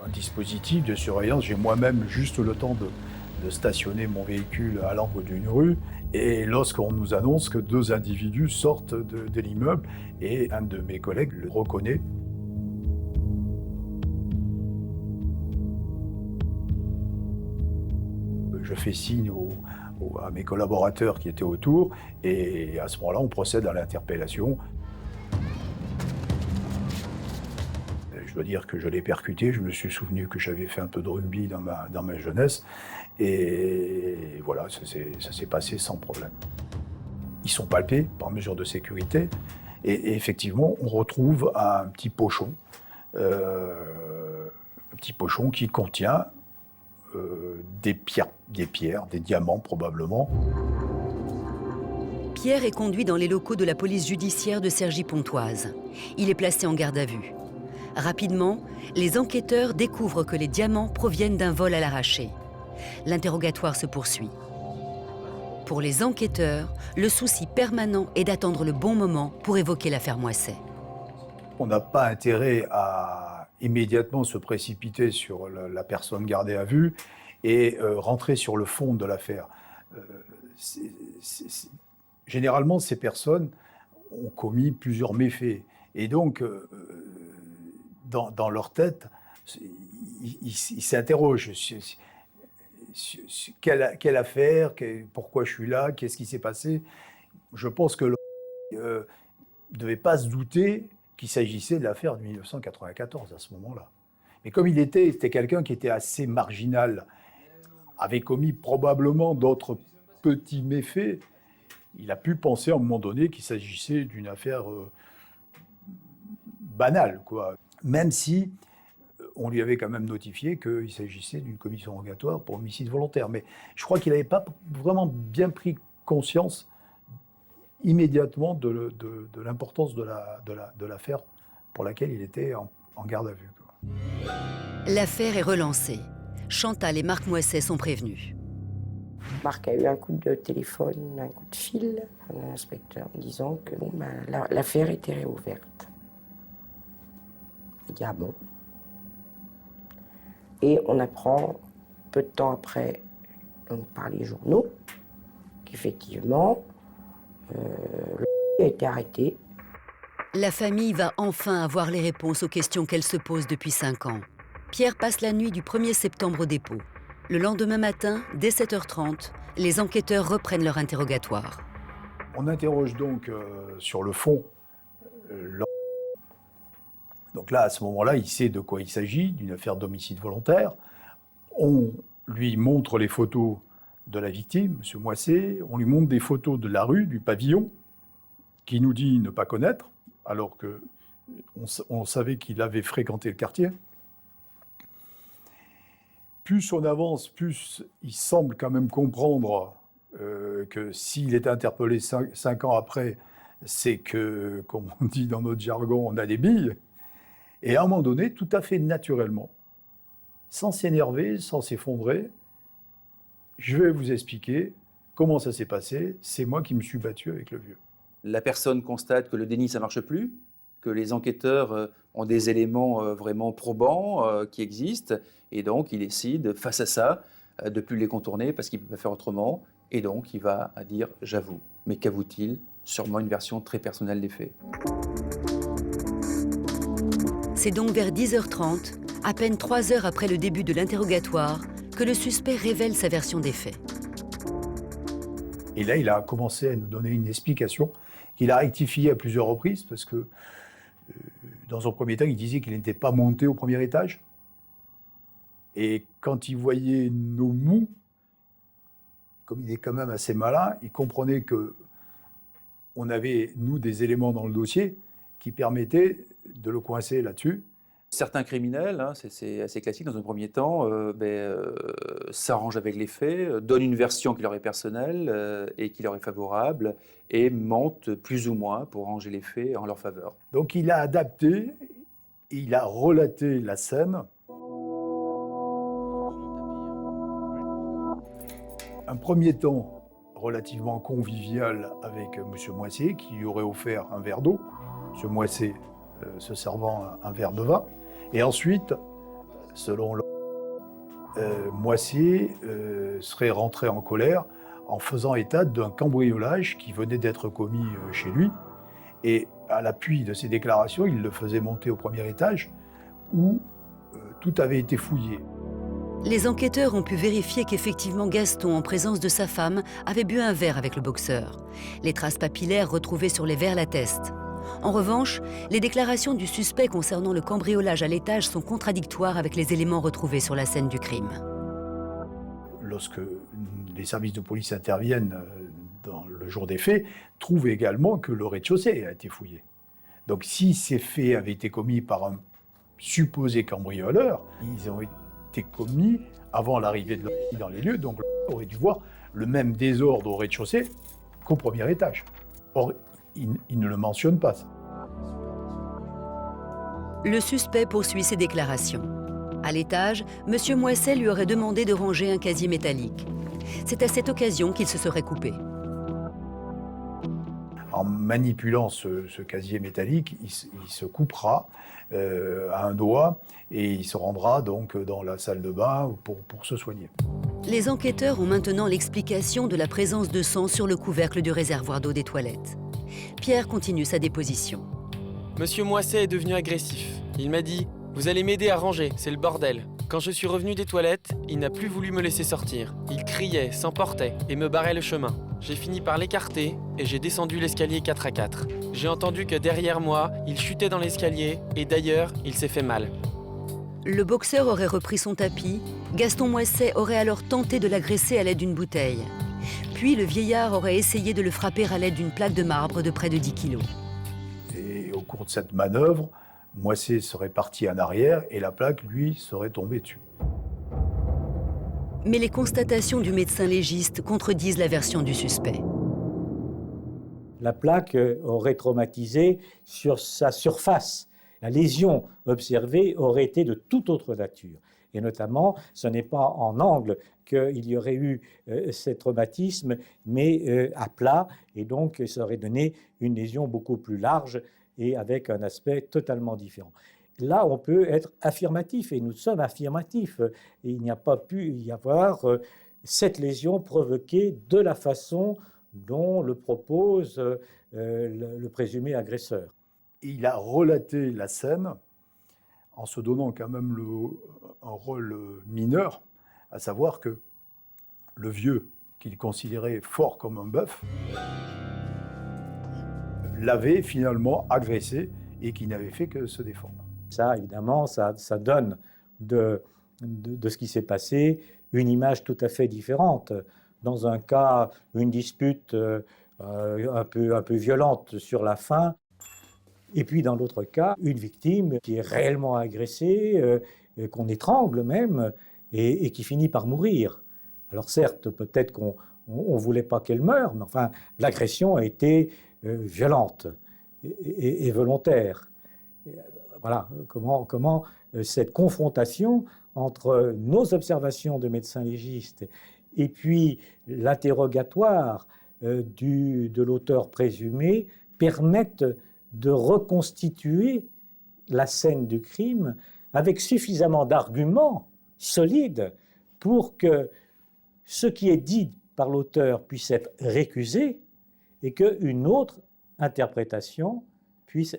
un dispositif de surveillance. J'ai moi-même juste le temps de stationner mon véhicule à l'angle d'une rue, et lorsqu'on nous annonce que 2 individus sortent de l'immeuble, et un de mes collègues le reconnaît. je fais signe à mes collaborateurs qui étaient autour, et à ce moment-là, on procède à l'interpellation. Je dois dire que je l'ai percuté, je me suis souvenu que j'avais fait un peu de rugby dans ma jeunesse, et voilà, ça s'est passé sans problème. Ils sont palpés par mesure de sécurité, et effectivement, on retrouve un petit pochon qui contient des pierres, des diamants probablement. Pierre est conduit dans les locaux de la police judiciaire de Cergy-Pontoise. Il est placé en garde à vue. Rapidement, les enquêteurs découvrent que les diamants proviennent d'un vol à l'arraché. L'interrogatoire se poursuit. Pour les enquêteurs, le souci permanent est d'attendre le bon moment pour évoquer l'affaire Moisset. On n'a pas intérêt à immédiatement se précipiter sur la personne gardée à vue et rentrer sur le fond de l'affaire. Généralement, ces personnes ont commis plusieurs méfaits. Et donc, dans leur tête, ils s'interrogent. Quelle affaire, pourquoi je suis là, qu'est-ce qui s'est passé? Je pense que ne devait pas se douter qu'il s'agissait de l'affaire de 1994 à ce moment-là. Mais comme c'était quelqu'un qui était assez marginal, avait commis probablement d'autres petits méfaits, il a pu penser à un moment donné qu'il s'agissait d'une affaire banale, quoi. Même si on lui avait quand même notifié qu'il s'agissait d'une commission rogatoire pour homicide volontaire. Mais je crois qu'il n'avait pas vraiment bien pris conscience immédiatement de l'importance de l'affaire pour laquelle il était en garde à vue. L'affaire est relancée. Chantal et Marc Moisset sont prévenus. Marc a eu un coup de téléphone, un coup de fil à l'inspecteur en disant que l'affaire était réouverte. Il dit ah bon. Et on apprend peu de temps après, donc par les journaux, qu'effectivement, le a été arrêté. La famille va enfin avoir les réponses aux questions qu'elle se pose depuis 5 ans. Pierre passe la nuit du 1er septembre au dépôt. Le lendemain matin, dès 7h30, les enquêteurs reprennent leur interrogatoire. On interroge donc sur le fond. Donc là, à ce moment-là, il sait de quoi il s'agit, d'une affaire d'homicide volontaire. On lui montre les photos de la victime, M. Moisset. On lui montre des photos de la rue, du pavillon, qu'il nous dit ne pas connaître, alors qu'on savait qu'il avait fréquenté le quartier. Plus on avance, plus il semble quand même comprendre que s'il est interpellé 5 ans après, c'est que, comme on dit dans notre jargon, on a des billes. Et à un moment donné, tout à fait naturellement, sans s'énerver, sans s'effondrer, je vais vous expliquer comment ça s'est passé. C'est moi qui me suis battu avec le vieux. La personne constate que le déni, ça ne marche plus, que les enquêteurs ont des éléments vraiment probants qui existent, et donc il décide, face à ça, de ne plus les contourner parce qu'il ne peut pas faire autrement, et donc il va dire « j'avoue ». Mais qu'avoue-t-il? Sûrement une version très personnelle des faits. C'est donc vers 10h30, à peine 3 heures après le début de l'interrogatoire, que le suspect révèle sa version des faits. Et là, il a commencé à nous donner une explication qu'il a rectifiée à plusieurs reprises, parce que dans un premier temps, il disait qu'il n'était pas monté au premier étage. Et quand il voyait nos mous, comme il est quand même assez malin, il comprenait qu'on avait, nous, des éléments dans le dossier qui permettaient de le coincer là-dessus. Certains criminels, c'est assez classique dans un premier temps, s'arrangent avec les faits, donnent une version qui leur est personnelle et qui leur est favorable et mentent plus ou moins pour ranger les faits en leur faveur. Donc il a adapté, il a relaté la scène. Un premier temps relativement convivial avec M. Moisset qui lui aurait offert un verre d'eau, M. Moisset se servant un verre de vin. Et ensuite, selon Moisset serait rentré en colère en faisant état d'un cambriolage qui venait d'être commis chez lui. Et à l'appui de ses déclarations, il le faisait monter au premier étage où tout avait été fouillé. Les enquêteurs ont pu vérifier qu'effectivement Gaston, en présence de sa femme, avait bu un verre avec le boxeur. Les traces papillaires retrouvées sur les verres l'attestent. En revanche, les déclarations du suspect concernant le cambriolage à l'étage sont contradictoires avec les éléments retrouvés sur la scène du crime. Lorsque les services de police interviennent dans le jour des faits, trouvent également que le rez-de-chaussée a été fouillé. Donc si ces faits avaient été commis par un supposé cambrioleur, ils ont été commis avant l'arrivée de l'homme dans les lieux, donc on aurait dû voir le même désordre au rez-de-chaussée qu'au premier étage. Or, il ne le mentionne pas. Le suspect poursuit ses déclarations. À l'étage, M. Moisset lui aurait demandé de ranger un casier métallique. C'est à cette occasion qu'il se serait coupé. En manipulant ce casier métallique, il se coupera à un doigt et il se rendra donc dans la salle de bain pour se soigner. Les enquêteurs ont maintenant l'explication de la présence de sang sur le couvercle du réservoir d'eau des toilettes. Pierre continue sa déposition. Monsieur Moisset est devenu agressif. Il m'a dit « Vous allez m'aider à ranger, c'est le bordel ». Quand je suis revenu des toilettes, il n'a plus voulu me laisser sortir. Il criait, s'emportait et me barrait le chemin. J'ai fini par l'écarter et j'ai descendu l'escalier 4x4. J'ai entendu que derrière moi, il chutait dans l'escalier et d'ailleurs, il s'est fait mal. Le boxeur aurait repris son tapis. Gaston Moisset aurait alors tenté de l'agresser à l'aide d'une bouteille. Puis le vieillard aurait essayé de le frapper à l'aide d'une plaque de marbre de près de 10 kilos. Et au cours de cette manœuvre, Moisset serait parti en arrière et la plaque, lui, serait tombée dessus. Mais les constatations du médecin légiste contredisent la version du suspect. La plaque aurait traumatisé sur sa surface. La lésion observée aurait été de toute autre nature. Et notamment, ce n'est pas en angle qu'il y aurait eu ces traumatismes, mais à plat, et donc ça aurait donné une lésion beaucoup plus large et avec un aspect totalement différent. Là, on peut être affirmatif, et nous sommes affirmatifs. Et il n'y a pas pu y avoir cette lésion provoquée de la façon dont le propose le présumé agresseur. Il a relaté la scène en se donnant quand même un rôle mineur, à savoir que le vieux, qu'il considérait fort comme un bœuf, l'avait finalement agressé et qui n'avait fait que se défendre. Ça, évidemment, ça donne de ce qui s'est passé une image tout à fait différente. Dans un cas, une dispute un peu violente sur la fin, et puis dans l'autre cas, une victime qui est réellement agressée, qu'on étrangle même, et qui finit par mourir. Alors certes, peut-être qu'on ne voulait pas qu'elle meure, mais enfin, l'agression a été violente et volontaire. Voilà comment cette confrontation entre nos observations de médecins légistes et puis l'interrogatoire de l'auteur présumé permettent de reconstituer la scène du crime avec suffisamment d'arguments solides pour que ce qui est dit par l'auteur puisse être récusé et qu'une autre interprétation puisse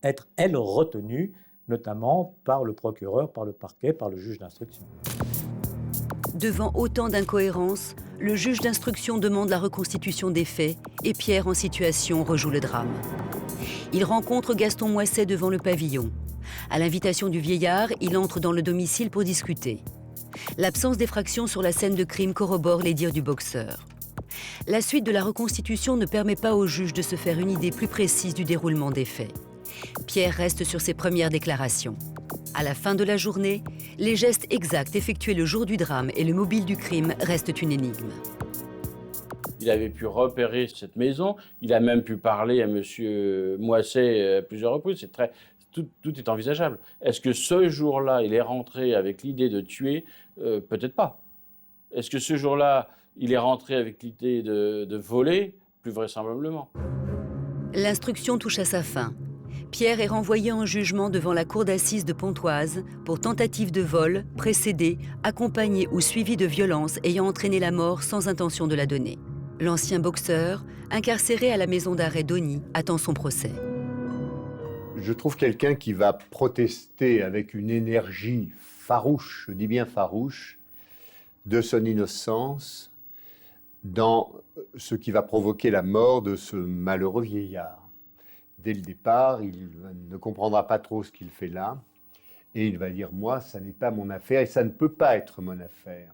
être, elle, retenue, notamment par le procureur, par le parquet, par le juge d'instruction. Devant autant d'incohérences, le juge d'instruction demande la reconstitution des faits et Pierre, en situation, rejoue le drame. Il rencontre Gaston Moisset devant le pavillon. À l'invitation du vieillard, il entre dans le domicile pour discuter. L'absence d'effraction sur la scène de crime corrobore les dires du boxeur. La suite de la reconstitution ne permet pas au juge de se faire une idée plus précise du déroulement des faits. Pierre reste sur ses premières déclarations. À la fin de la journée, les gestes exacts effectués le jour du drame et le mobile du crime restent une énigme. Il avait pu repérer cette maison, il a même pu parler à M. Moisset à plusieurs reprises, tout est envisageable. Est-ce que ce jour-là, il est rentré avec l'idée de tuer? Peut-être pas. Est-ce que ce jour-là, il est rentré avec l'idée de voler? Plus vraisemblablement. L'instruction touche à sa fin. Pierre est renvoyé en jugement devant la cour d'assises de Pontoise pour tentative de vol, précédée, accompagnée ou suivie de violences ayant entraîné la mort sans intention de la donner. L'ancien boxeur, incarcéré à la maison d'arrêt d'Osny, attend son procès. Je trouve quelqu'un qui va protester avec une énergie farouche, je dis bien farouche, de son innocence dans ce qui va provoquer la mort de ce malheureux vieillard. Dès le départ, il ne comprendra pas trop ce qu'il fait là, et il va dire « moi, ça n'est pas mon affaire et ça ne peut pas être mon affaire ».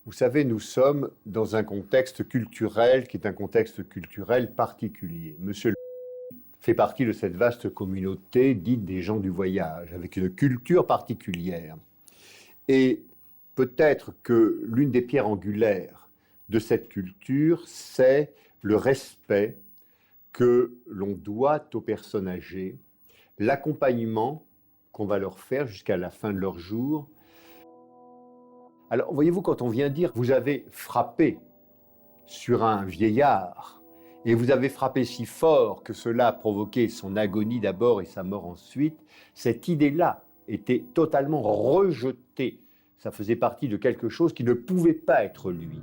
Vous savez, nous sommes dans un contexte culturel qui est un contexte culturel particulier. Monsieur fait partie de cette vaste communauté dite des gens du voyage, avec une culture particulière. Et peut-être que l'une des pierres angulaires de cette culture, c'est le respect que l'on doit aux personnes âgées, l'accompagnement qu'on va leur faire jusqu'à la fin de leur jour. Alors, voyez-vous, quand on vient dire « vous avez frappé sur un vieillard », et vous avez frappé si fort que cela a provoqué son agonie d'abord et sa mort ensuite, cette idée-là était totalement rejetée. Ça faisait partie de quelque chose qui ne pouvait pas être lui.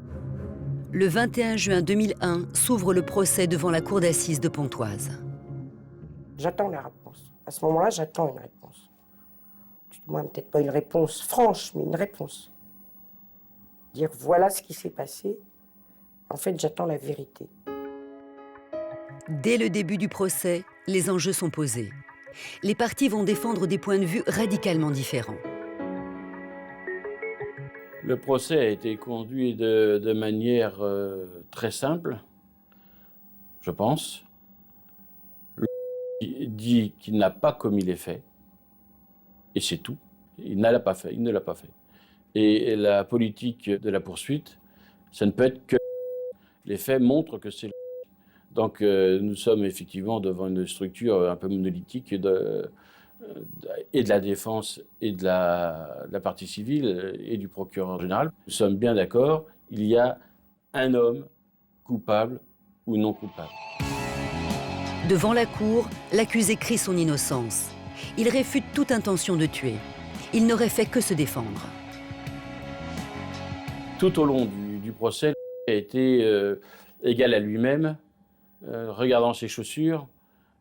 Le 21 juin 2001 s'ouvre le procès devant la cour d'assises de Pontoise. J'attends la réponse. À ce moment-là, j'attends une réponse. Du moins, peut-être pas une réponse franche, mais une réponse. Dire voilà ce qui s'est passé. En fait, j'attends la vérité. Dès le début du procès, les enjeux sont posés. Les parties vont défendre des points de vue radicalement différents. Le procès a été conduit de manière très simple, je pense. Il dit qu'il n'a pas commis les faits, et c'est tout. Il ne l'a pas fait, Et la politique de la poursuite, ça ne peut être que les faits montrent que c'est. Donc nous sommes effectivement devant une structure un peu monolithique et de la défense et de la partie civile et du procureur général. Nous sommes bien d'accord, il y a un homme coupable ou non coupable. Devant la cour, l'accusé crie son innocence. Il réfute toute intention de tuer. Il n'aurait fait que se défendre. Tout au long du procès, il a été égal à lui-même, regardant ses chaussures,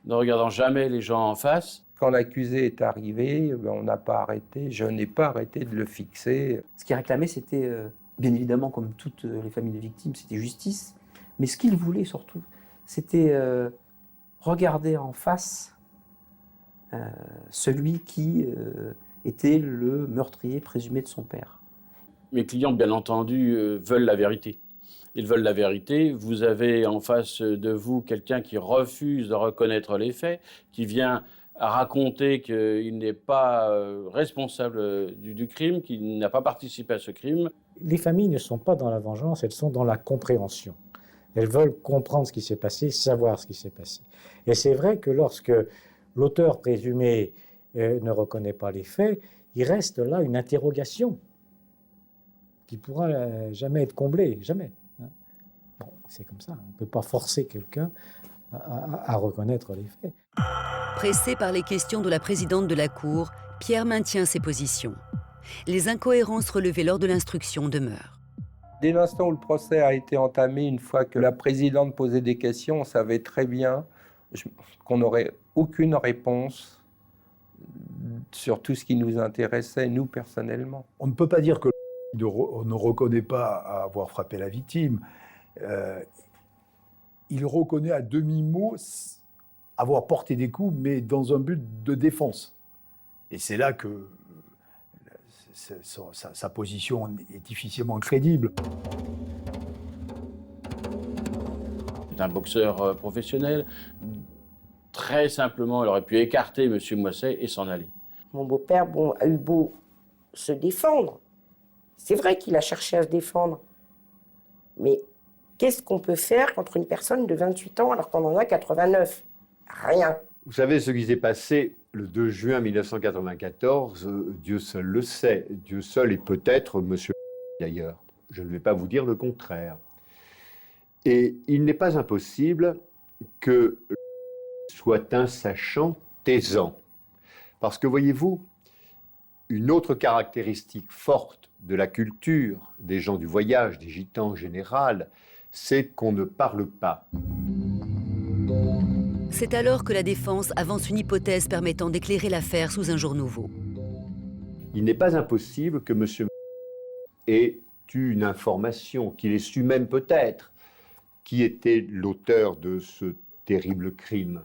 ne regardant jamais les gens en face. Quand l'accusé est arrivé, on n'a pas arrêté, je n'ai pas arrêté de le fixer. Ce qu'il réclamait, c'était, bien évidemment, comme toutes les familles de victimes, c'était justice. Mais ce qu'il voulait surtout, c'était regarder en face celui qui était le meurtrier présumé de son père. Mes clients, bien entendu, veulent la vérité. Ils veulent la vérité. Vous avez en face de vous quelqu'un qui refuse de reconnaître les faits, qui vient raconter qu'il n'est pas responsable du crime, qu'il n'a pas participé à ce crime. Les familles ne sont pas dans la vengeance, elles sont dans la compréhension. Elles veulent comprendre ce qui s'est passé, savoir ce qui s'est passé. Et c'est vrai que lorsque l'auteur présumé ne reconnaît pas les faits, il reste là une interrogation qui ne pourra jamais être comblée, jamais. Bon, c'est comme ça, on ne peut pas forcer quelqu'un à reconnaître les faits. Pressé par les questions de la présidente de la Cour, Pierre maintient ses positions. Les incohérences relevées lors de l'instruction demeurent. Dès l'instant où le procès a été entamé, une fois que la présidente posait des questions, on savait très bien qu'on n'aurait aucune réponse sur tout ce qui nous intéressait, nous, personnellement. On ne peut pas dire que on ne reconnaît pas avoir frappé la victime. Il reconnaît à demi-mot avoir porté des coups, mais dans un but de défense. Et c'est là que sa position est difficilement crédible. C'est un boxeur professionnel. Très simplement, il aurait pu écarter M. Moisset et s'en aller. Mon beau-père a eu beau se défendre. C'est vrai qu'il a cherché à se défendre. Mais qu'est-ce qu'on peut faire contre une personne de 28 ans alors qu'on en a 89 ? Rien. Vous savez ce qui s'est passé le 2 juin 1994, Dieu seul le sait. Dieu seul et peut-être monsieur d'ailleurs. Je ne vais pas vous dire le contraire. Et il n'est pas impossible que soit un sachant taisant. Parce que voyez-vous, une autre caractéristique forte de la culture des gens du voyage, des gitans en général, c'est qu'on ne parle pas. C'est alors que la défense avance une hypothèse permettant d'éclairer l'affaire sous un jour nouveau. Il n'est pas impossible que M. ait eu une information, qu'il ait su même peut-être qui était l'auteur de ce terrible crime.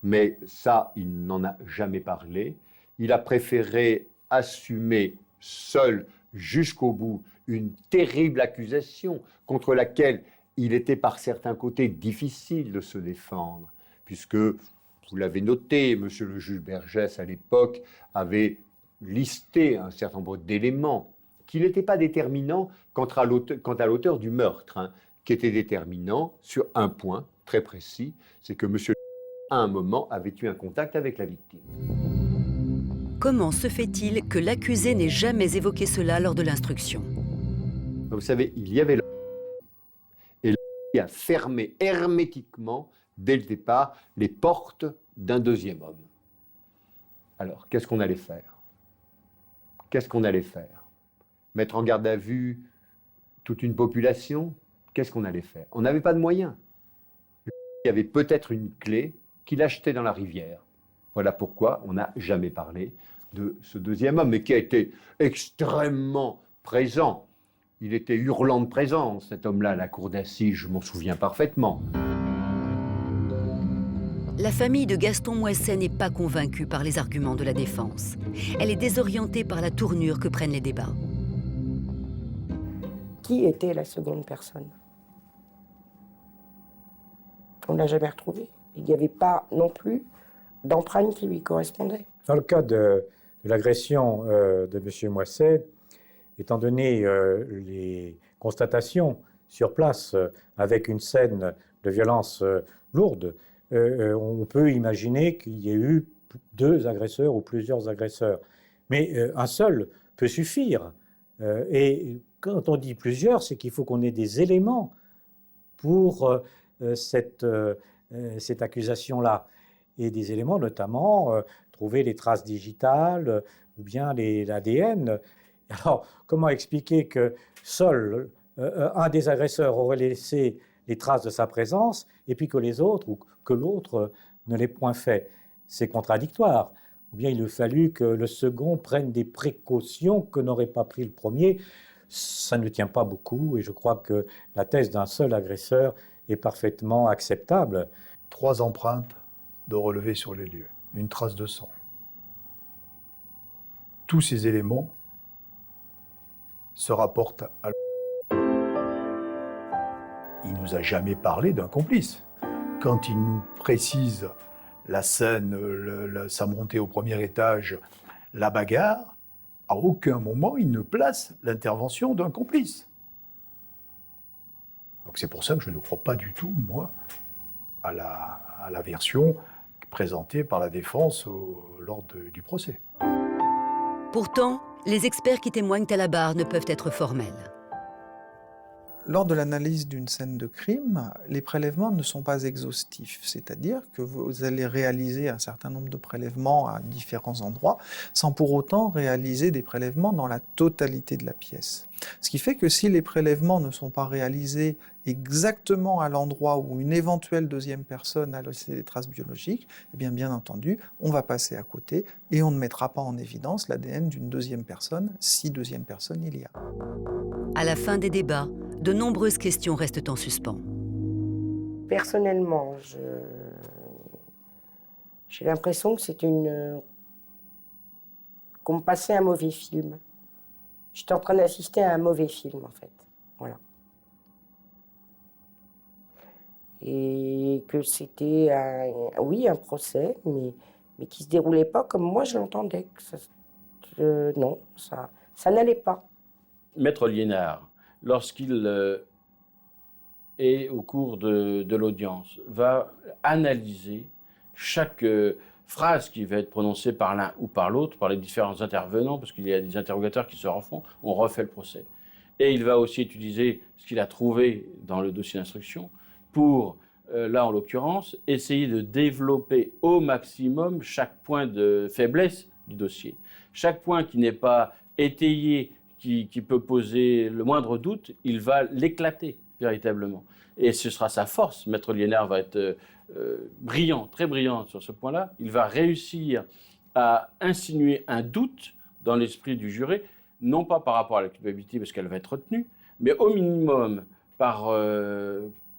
Mais ça, il n'en a jamais parlé. Il a préféré assumer seul jusqu'au bout une terrible accusation contre laquelle il était par certains côtés difficile de se défendre, puisque, vous l'avez noté, monsieur le juge Bergès, à l'époque, avait listé un certain nombre d'éléments qui n'étaient pas déterminants quant à l'auteur du meurtre, hein, qui étaient déterminants sur un point très précis, c'est que monsieur à un moment avait eu un contact avec la victime. Comment se fait-il que l'accusé n'ait jamais évoqué cela lors de l'instruction? Vous savez, il y avait et il a fermé hermétiquement, dès le départ, les portes d'un deuxième homme. Alors, qu'est-ce qu'on allait faire? Qu'est-ce qu'on allait faire? Mettre en garde à vue toute une population? Qu'est-ce qu'on allait faire? On n'avait pas de moyens. Il y avait peut-être une clé qu'il achetait dans la rivière. Voilà pourquoi on n'a jamais parlé de ce deuxième homme, mais qui a été extrêmement présent. Il était hurlant de présence, cet homme-là, à la cour d'assises, je m'en souviens parfaitement. La famille de Gaston Moisset n'est pas convaincue par les arguments de la défense. Elle est désorientée par la tournure que prennent les débats. Qui était la seconde personne? On ne l'a jamais retrouvée. Il n'y avait pas non plus d'empreinte qui lui correspondait. Dans le cas de l'agression de M. Moisset, étant donné les constatations sur place avec une scène de violence lourde, on peut imaginer qu'il y ait eu deux agresseurs ou plusieurs agresseurs. Mais un seul peut suffire. Et quand on dit plusieurs, c'est qu'il faut qu'on ait des éléments pour cette accusation-là. Et des éléments, notamment, trouver les traces digitales ou bien l'ADN. Alors, comment expliquer que seul un des agresseurs aurait laissé les traces de sa présence et puis que les autres, ou que l'autre ne l'ait point fait? C'est contradictoire. Ou bien il a fallu que le second prenne des précautions que n'aurait pas pris le premier. Ça ne tient pas beaucoup et je crois que la thèse d'un seul agresseur est parfaitement acceptable. 3 empreintes de relever sur les lieux, une trace de sang. Tous ces éléments se rapportent à... Il ne nous a jamais parlé d'un complice. Quand il nous précise la scène, sa montée au premier étage, la bagarre, à aucun moment il ne place l'intervention d'un complice. Donc c'est pour ça que je ne crois pas du tout, moi, à la version présentée par la défense lors du procès. Pourtant, les experts qui témoignent à la barre ne peuvent être formels. Lors de l'analyse d'une scène de crime, les prélèvements ne sont pas exhaustifs, c'est-à-dire que vous allez réaliser un certain nombre de prélèvements à différents endroits, sans pour autant réaliser des prélèvements dans la totalité de la pièce. Ce qui fait que si les prélèvements ne sont pas réalisés exactement à l'endroit où une éventuelle deuxième personne a laissé des traces biologiques, eh bien entendu, on va passer à côté et on ne mettra pas en évidence l'ADN d'une deuxième personne, si deuxième personne il y a. À la fin des débats, de nombreuses questions restent en suspens. Personnellement, j'ai l'impression que c'est qu'on me passait un mauvais film. J'étais en train d'assister à un mauvais film, en fait. Voilà. Et que c'était un procès, mais qui ne se déroulait pas comme moi je l'entendais. Non, ça n'allait pas. Maître Liénard, lorsqu'il est au cours de l'audience, va analyser chaque phrase qui va être prononcée par l'un ou par l'autre, par les différents intervenants, parce qu'il y a des interrogateurs qui se refont, on refait le procès. Et il va aussi utiliser ce qu'il a trouvé dans le dossier d'instruction pour, là en l'occurrence, essayer de développer au maximum chaque point de faiblesse du dossier. Chaque point qui n'est pas étayé, qui peut poser le moindre doute, il va l'éclater véritablement. Et ce sera sa force. Maître Liénard va être brillant, très brillant sur ce point-là. Il va réussir à insinuer un doute dans l'esprit du juré, non pas par rapport à la culpabilité, parce qu'elle va être retenue, mais au minimum par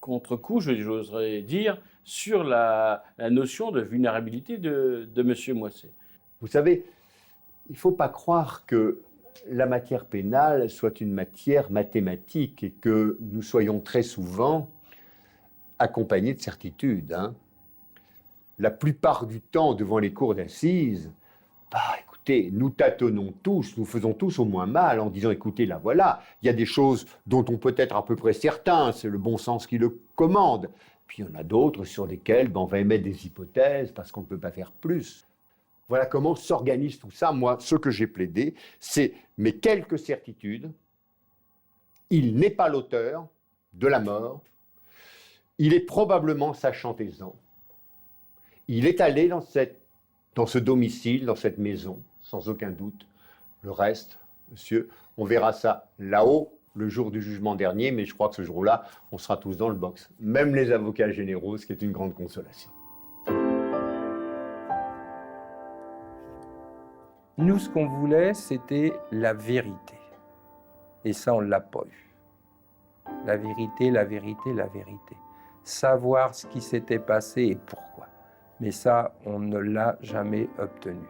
contre-coup, j'oserais dire, sur la notion de vulnérabilité de M. Moisset. Vous savez, il ne faut pas croire que la matière pénale soit une matière mathématique et que nous soyons très souvent accompagnés de certitudes. Hein. La plupart du temps, devant les cours d'assises, écoutez, nous tâtonnons tous, nous faisons tous au moins mal en disant, écoutez, là voilà, il y a des choses dont on peut être à peu près certain, c'est le bon sens qui le commande. Puis il y en a d'autres sur lesquelles on va émettre des hypothèses parce qu'on ne peut pas faire plus. Voilà comment s'organise tout ça. Moi, ce que j'ai plaidé, c'est mes quelques certitudes. Il n'est pas l'auteur de la mort. Il est probablement sa chantaison. Il est allé dans ce domicile, dans cette maison, sans aucun doute. Le reste, monsieur, on verra ça là-haut, le jour du jugement dernier, mais je crois que ce jour-là, on sera tous dans le box. Même les avocats généraux, ce qui est une grande consolation. Nous, ce qu'on voulait, c'était la vérité. Et ça, on ne l'a pas eu. La vérité, la vérité, la vérité. Savoir ce qui s'était passé et pourquoi. Mais ça, on ne l'a jamais obtenu.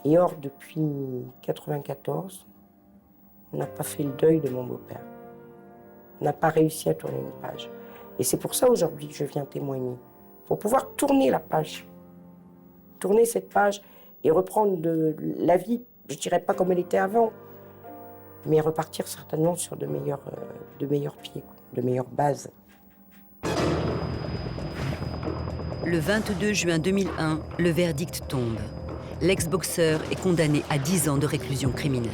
Et or, depuis 1994, on n'a pas fait le deuil de mon beau-père. On n'a pas réussi à tourner une page. Et c'est pour ça, aujourd'hui, que je viens témoigner. Pour pouvoir tourner la page. Tourner cette page et reprendre la vie, je ne dirais pas comme elle était avant, mais repartir certainement sur de meilleurs pieds, de meilleures bases. Le 22 juin 2001, le verdict tombe. L'ex-boxeur est condamné à 10 ans de réclusion criminelle.